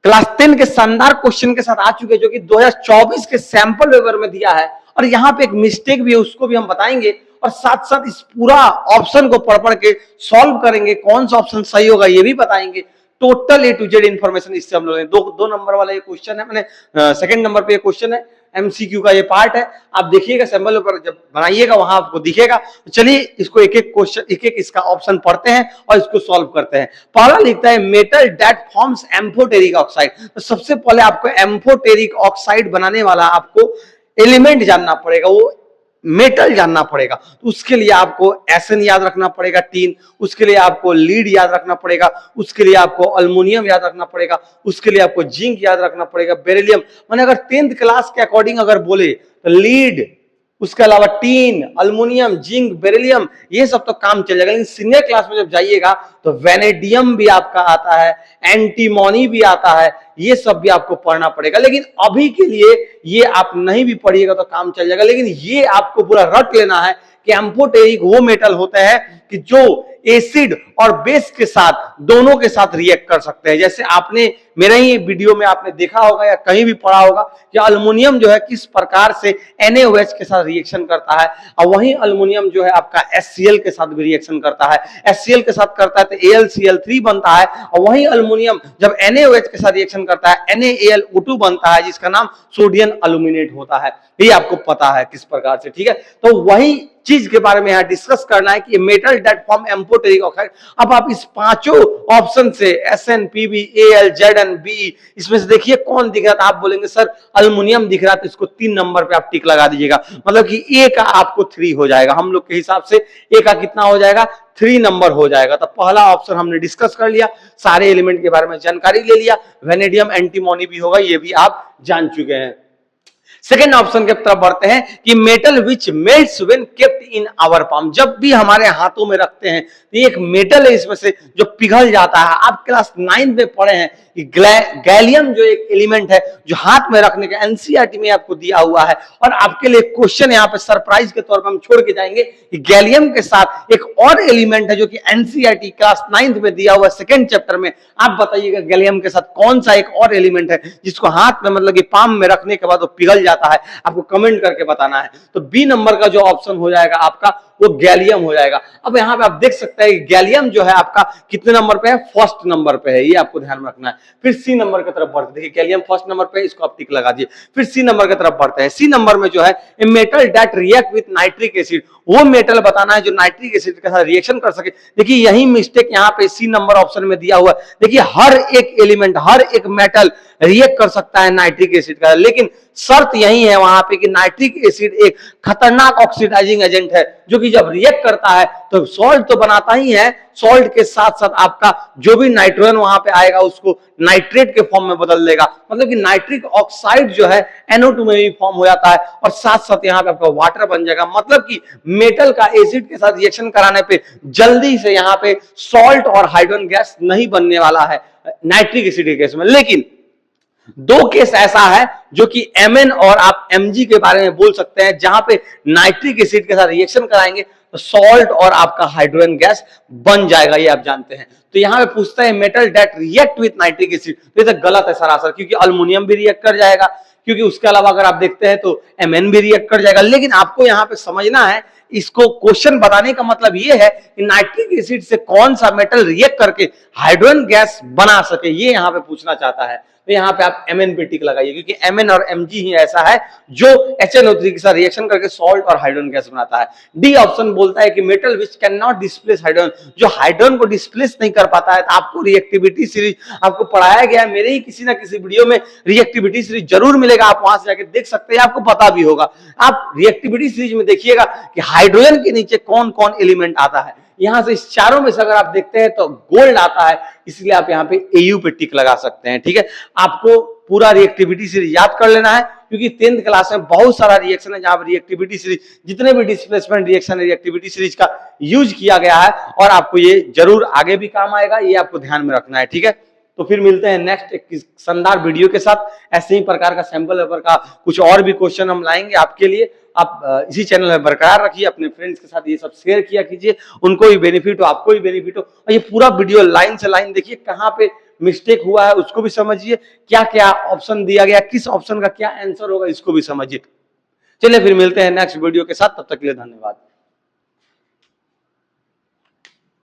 Class 10 के शानदार question के साथ आ चुके हैं, जो कि 2024 के सैंपल पेपर में दिया है। और यहाँ पे एक मिस्टेक भी है, उसको भी हम बताएंगे और साथ साथ इस पूरा ऑप्शन को पढ़ पढ़ के सॉल्व करेंगे, कौन सा ऑप्शन सही होगा ये भी बताएंगे। Total A to Z information इससे हम लोग दो नंबर वाला ये क्वेश्चन है, मैंने सेकंड नंबर पे ये क्वेश्चन है, एमसीक्यू का ये पार्ट है। आप देखिएगा सैंपल पेपर जब बनाइएगा वहां आपको दिखेगा। तो चलिए इसको एक एक क्वेश्चन, एक एक इसका ऑप्शन पढ़ते हैं और इसको सॉल्व करते हैं। पहला लिखता है metal that forms amphoteric oxide. तो सबसे पहले आपको एम्फोटेरिक ऑक्साइड बनाने वाला आपको एलिमेंट जानना पड़ेगा, वो मेटल जानना पड़ेगा। तो उसके लिए आपको एसएन याद रखना पड़ेगा टीन, उसके लिए आपको लीड याद रखना पड़ेगा, उसके लिए आपको अल्युमिनियम याद रखना पड़ेगा, उसके लिए आपको जिंक याद रखना पड़ेगा, बेरिलियम। माने अगर 10th क्लास के अकॉर्डिंग अगर बोले तो लीड, उसके अलावा टीन, अल्युमिनियम, जिंक, बेरिलियम, ये सब तो काम चल जाएगा। लेकिन सीनियर क्लास में जब जाइएगा तो वेनेडियम भी आपका आता है, एंटीमोनी भी आता है, ये सब भी आपको पढ़ना पड़ेगा। लेकिन अभी के लिए ये आप नहीं भी पढ़िएगा तो काम चल जाएगा। लेकिन ये आपको पूरा रट लेना है कि एम्फोटेरिक वो मेटल होते हैं कि जो एसिड और बेस के साथ दोनों के साथ रिएक्ट कर सकते हैं। जैसे आपने मेरे ही वीडियो में आपने देखा होगा या कहीं भी पढ़ा होगा कि अल्युमिनियम जो है किस प्रकार से NaOH के साथ रिएक्शन करता है, और वहीं अल्युमिनियम जो है आपका HCl के साथ भी रिएक्शन करता है। HCl के साथ करता है तो AlCl3 बनता है, और वहीं अल्युमिनियम जब NaOH के साथ रिएक्शन करता है NaAlO2 बनता है, जिसका नाम सोडियम अल्यूमिनेट होता है। ये आपको पता है किस प्रकार से, ठीक है। तो वही चीज के बारे में यहां डिस्कस करना है कि metal that form amphoteric oxide. अब आप इस पांचों ऑप्शन से SN, PB, AL, ZN, BE, इसमें से देखिए कौन दिख रहा था। आप बोलेंगे सर अल्युमिनियम दिख रहा, तो इसको 3 नंबर पे आप टिक लगा दीजिएगा, मतलब कि A का आपको 3 हो जाएगा। हम लोग के हिसाब से A का कितना हो जाएगा, 3 नंबर हो जाएगा। तो पहला ऑप्शन हमने डिस्कस कर लिया, सारे एलिमेंट के बारे में जानकारी ले लिया। वेनेडियम, एंटीमोनी भी होगा, ये भी आप जान चुके हैं। सेकेंड ऑप्शन के तरफ बढ़ते हैं कि metal which melts when kept in our palm. जब भी हमारे हाथों में रखते हैं तो एक मेटल है इसमें से जो पिघल जाता है। आप क्लास 9 में पढ़े हैं कि गैलियम जो एक एलिमेंट है जो हाथ में रखने का एनसीईआरटी में आपको दिया हुआ है। और आपके लिए क्वेश्चन यहाँ पे सरप्राइज के तौर पर हम छोड़ के जाएंगे कि गैलियम के साथ एक और एलिमेंट है जो कि एनसीईआरटी क्लास 9 में दिया हुआ सेकंड चैप्टर में। आप बताइएगा गैलियम के साथ कौन सा एक और एलिमेंट है जिसको हाथ में मतलब कि पाम में रखने के बाद वो पिघल जाता है, आपको कमेंट करके बताना है। तो बी नंबर का जो ऑप्शन हो जाएगा आपका वो गैलियम हो जाएगा। अब यहाँ पे आप देख सकते हैं गैलियम जो है आपका कितने नंबर पे है, फर्स्ट नंबर पे है, ये आपको ध्यान में रखना है। फिर सी नंबर की तरफ बढ़ते, देखिए गैलियम फर्स्ट नंबर पे है, इसको आप टिक लगा दिए। फिर सी नंबर की तरफ बढ़ते हैं। सी नंबर में जो है metal that react with nitric acid, वो मेटल बताना है जो नाइट्रिक एसिड के साथ रिएक्शन कर सके। देखिए यही मिस्टेक यहाँ पे सी नंबर ऑप्शन में दिया हुआ है। देखिए हर एक एलिमेंट, हर एक मेटल रिएक्ट कर सकता है नाइट्रिक एसिड का, लेकिन शर्त यही है वहां पे कि नाइट्रिक एसिड एक खतरनाक ऑक्सीडाइजिंग एजेंट है जो कि जब रिएक्ट करता है तो सॉल्ट तो बनाता ही है, सॉल्ट के साथ साथ आपका जो भी नाइट्रोजन वहां पे आएगा उसको नाइट्रेट के फॉर्म में बदल देगा। मतलब कि नाइट्रिक ऑक्साइड जो है NO2 में भी फॉर्म हो जाता है और साथ साथ यहाँ पे आपका वाटर बन जाएगा। मतलब कि मेटल का एसिड के साथ रिएक्शन कराने पे जल्दी से यहाँ पे सॉल्ट और हाइड्रोजन गैस नहीं बनने वाला है नाइट्रिक एसिड के केस में। लेकिन 2 केस ऐसा है जो कि Mn और आप Mg के बारे में बोल सकते हैं, जहां पे नाइट्रिक एसिड के साथ रिएक्शन कराएंगे तो सॉल्ट और आपका हाइड्रोजन गैस बन जाएगा, ये आप जानते हैं। तो यहां पे पूछता है metal that react with nitric acid, तो ये तो गलत है सरासर, क्योंकि अल्युमिनियम भी रिएक्ट कर जाएगा, क्योंकि उसके अलावा अगर आप देखते हैं तो Mn भी रिएक्ट कर जाएगा। लेकिन आपको यहाँ पे समझना है, इसको क्वेश्चन बताने का मतलब ये है कि नाइट्रिक एसिड से कौन सा मेटल रिएक्ट करके हाइड्रोजन गैस बना सके, ये यहाँ पे पूछना चाहता है। तो यहाँ पे आप Mn पे टिक लगाइए, क्योंकि Mn और Mg ही ऐसा है जो HNO3 के साथ रिएक्शन करके सॉल्ट और हाइड्रोजन गैस बनाता है। डी ऑप्शन बोलता है कि metal which can not displace hydrogen, जो हाइड्रोजन को डिस्प्लेस नहीं कर पाता है। तो आपको रिएक्टिविटी सीरीज आपको पढ़ाया गया है, मेरे ही किसी ना किसी वीडियो में रिएक्टिविटी सीरीज जरूर मिलेगा, आप वहां से जाके देख सकते हैं, आपको पता भी होगा। आप रिएक्टिविटी सीरीज में देखिएगा कि हाइड्रोजन के नीचे कौन कौन एलिमेंट आता है। यहां से इस चारों में से अगर आप देखते हैं तो गोल्ड आता है, इसलिए आप यहाँ पे AU पे टिक लगा सकते हैं, ठीक है। आपको पूरा रिएक्टिविटी सीरीज याद कर लेना है, क्योंकि 10th क्लास में बहुत सारा रिएक्शन है जहां पर रिएक्टिविटी सीरीज, जितने भी डिस्प्लेसमेंट रिएक्शन रिएक्टिविटी सीरीज का यूज किया गया है, और आपको ये जरूर आगे भी काम आएगा, ये आपको ध्यान में रखना है, ठीक है। तो फिर मिलते हैं नेक्स्ट एक शानदार वीडियो के साथ। ऐसे ही प्रकार का सैंपल पेपर का कुछ और भी क्वेश्चन हम लाएंगे आपके लिए। आप इसी चैनल में बरकरार रखिए, अपने फ्रेंड्स के साथ ये सब शेयर किया कीजिए, उनको भी बेनिफिट हो, आपको भी बेनिफिट हो। और ये पूरा वीडियो लाइन से लाइन देखिए, कहाँ पे मिस्टेक हुआ है उसको भी समझिए, क्या क्या ऑप्शन दिया गया, किस ऑप्शन का क्या आंसर होगा इसको भी समझिए। चलिए फिर मिलते हैं नेक्स्ट वीडियो के साथ, तब तक के लिए धन्यवाद।